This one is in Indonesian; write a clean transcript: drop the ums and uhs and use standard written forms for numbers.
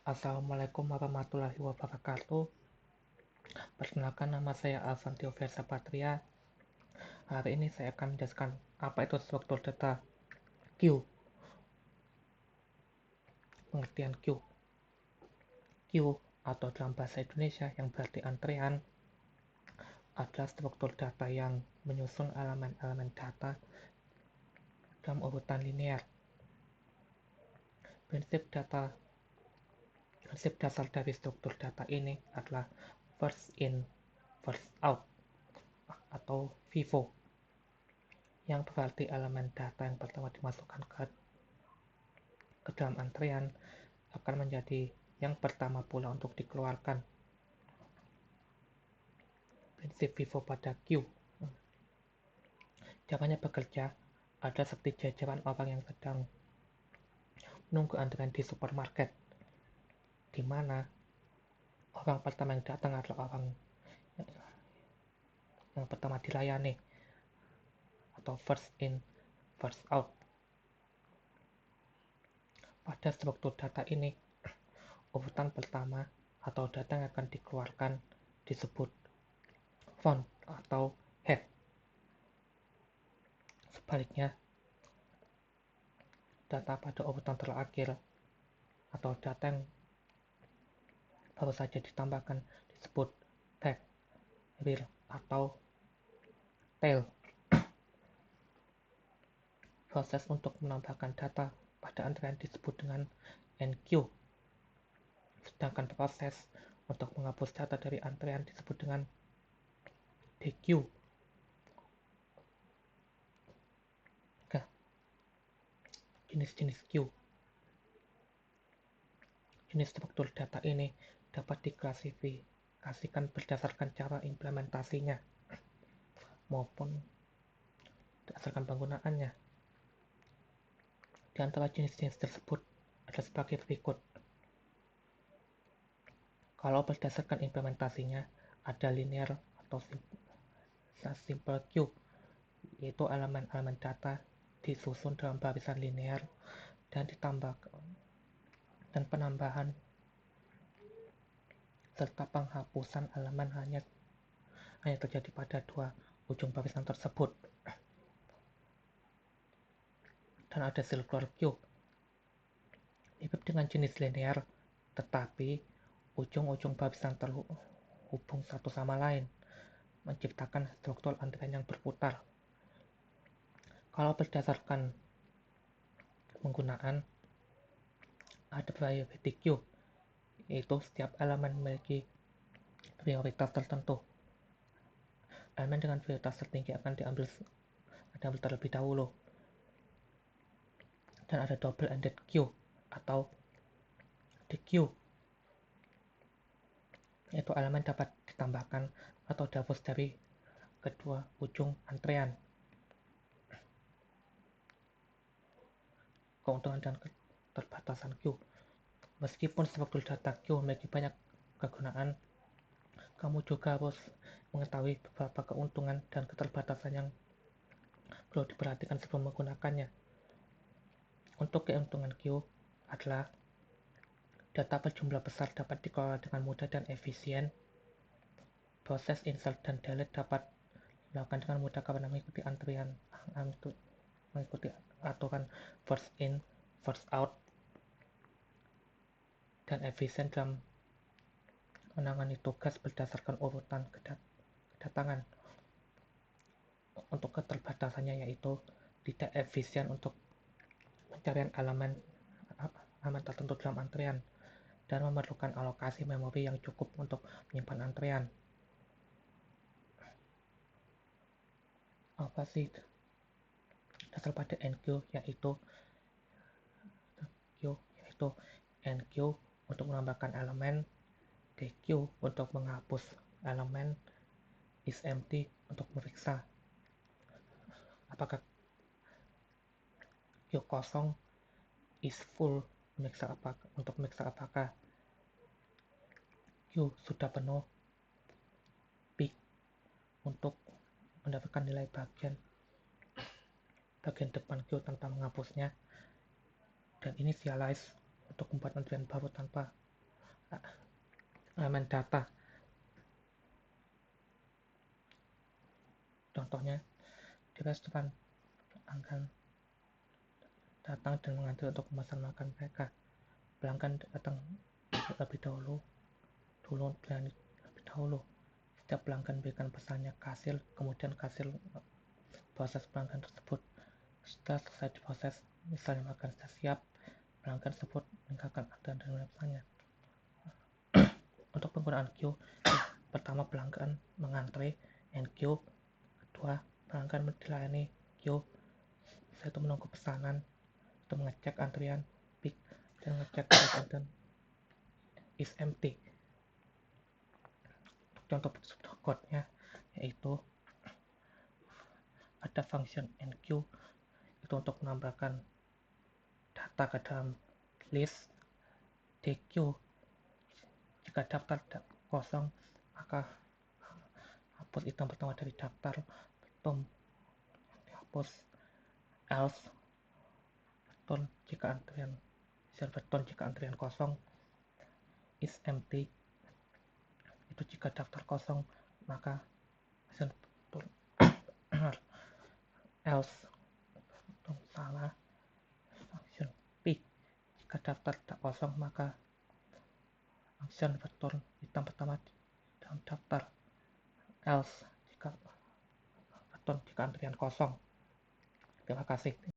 Assalamualaikum warahmatullahi wabarakatuh. Perkenalkan, nama saya Alfantio Versa Patria. Hari ini saya akan menjelaskan apa itu struktur data queue. Pengertian queue. Queue atau dalam bahasa Indonesia yang berarti antrean adalah struktur data yang menyusun elemen-elemen data dalam urutan linear. Prinsip dasar dari struktur data ini adalah first in, first out atau FIFO, yang berarti elemen data yang pertama dimasukkan ke dalam antrean akan menjadi yang pertama pula untuk dikeluarkan. Prinsip FIFO pada queue. Caranya bekerja ada seperti jajaran orang yang sedang menunggu antrean di supermarket, di mana orang pertama yang datang adalah orang yang pertama dilayani, atau first in, first out. Pada struktur data ini, urutan pertama atau data yang akan dikeluarkan disebut front atau head. Sebaliknya, data pada urutan terakhir atau data yang baru saja ditambahkan disebut back, rear, atau tail. Proses untuk menambahkan data pada antrean disebut dengan enqueue, sedangkan proses untuk menghapus data dari antrean disebut dengan dequeue. Jenis-jenis queue. Jenis struktur data ini dapat diklasifikasikan berdasarkan cara implementasinya maupun berdasarkan penggunaannya. Di antara jenis-jenis tersebut ada sebagai berikut. Kalau berdasarkan implementasinya, ada linear atau simple queue, yaitu elemen-elemen data disusun dalam barisan linear dan penambahan serta penghapusan elemen hanya terjadi pada dua ujung barisan tersebut. Dan ada circular queue, mirip dengan jenis linear, tetapi ujung-ujung barisan terhubung satu sama lain, menciptakan struktur antrean yang berputar. Kalau berdasarkan penggunaan, ada priority queue, yaitu setiap elemen memiliki prioritas tertentu. Elemen dengan prioritas tertinggi akan diambil terlebih dahulu. Dan ada double-ended queue atau dequeue, yaitu elemen dapat ditambahkan atau dihapus dari kedua ujung antrean. Keuntungan dan keterbatasan queue. Meskipun struktur data queue memiliki banyak kegunaan, kamu juga harus mengetahui beberapa keuntungan dan keterbatasan yang perlu diperhatikan sebelum menggunakannya. Untuk keuntungan queue adalah data berjumlah besar dapat dikelola dengan mudah dan efisien. Proses insert dan delete dapat dilakukan dengan mudah karena mengikuti aturan first in, first out, dan efisien dalam menangani tugas berdasarkan urutan kedatangan. Untuk keterbatasannya yaitu tidak efisien untuk pencarian elemen tertentu dalam antrean dan memerlukan alokasi memori yang cukup untuk menyimpan antrean. Apa sih dasar pada enqueue? Yaitu enqueue untuk menambahkan elemen, dequeue untuk menghapus elemen, is empty untuk memeriksa apakah queue kosong, is full untuk memeriksa apakah queue sudah penuh, peak untuk mendapatkan nilai bagian depan queue tanpa menghapusnya, dan initialize untuk membuat antrian baru tanpa elemen data. Contohnya, di restoran akan datang dan mengantri untuk memesan makan mereka. Pelanggan datang lebih dahulu. Setiap pelanggan berikan pesannya kasir, kemudian kasir proses pelanggan tersebut. Setelah selesai diproses, misalnya makan sudah siap, pelanggan tersebut meninggalkan antrian dan memesannya. Untuk penggunaan queue, pertama pelanggan mengantre queue, kedua pelanggan dilayani queue, setelah itu menunggu pesanan, itu mengecek antrian pick dan mengecek antrian is empty. Untuk contoh code-nya yaitu ada function enqueue itu untuk menambahkan data ke dalam list. Dequeue, jika daftar kosong maka hapus item pertama dari daftar, betul dihapus. Else, betul jika antrian kosong. Is empty, itu jika daftar kosong maka betul. Else, betul salah. Function pick, jika daftar tidak kosong maka function betul item pertama dalam daftar. Else, jika betul jika antrian kosong. Terima kasih.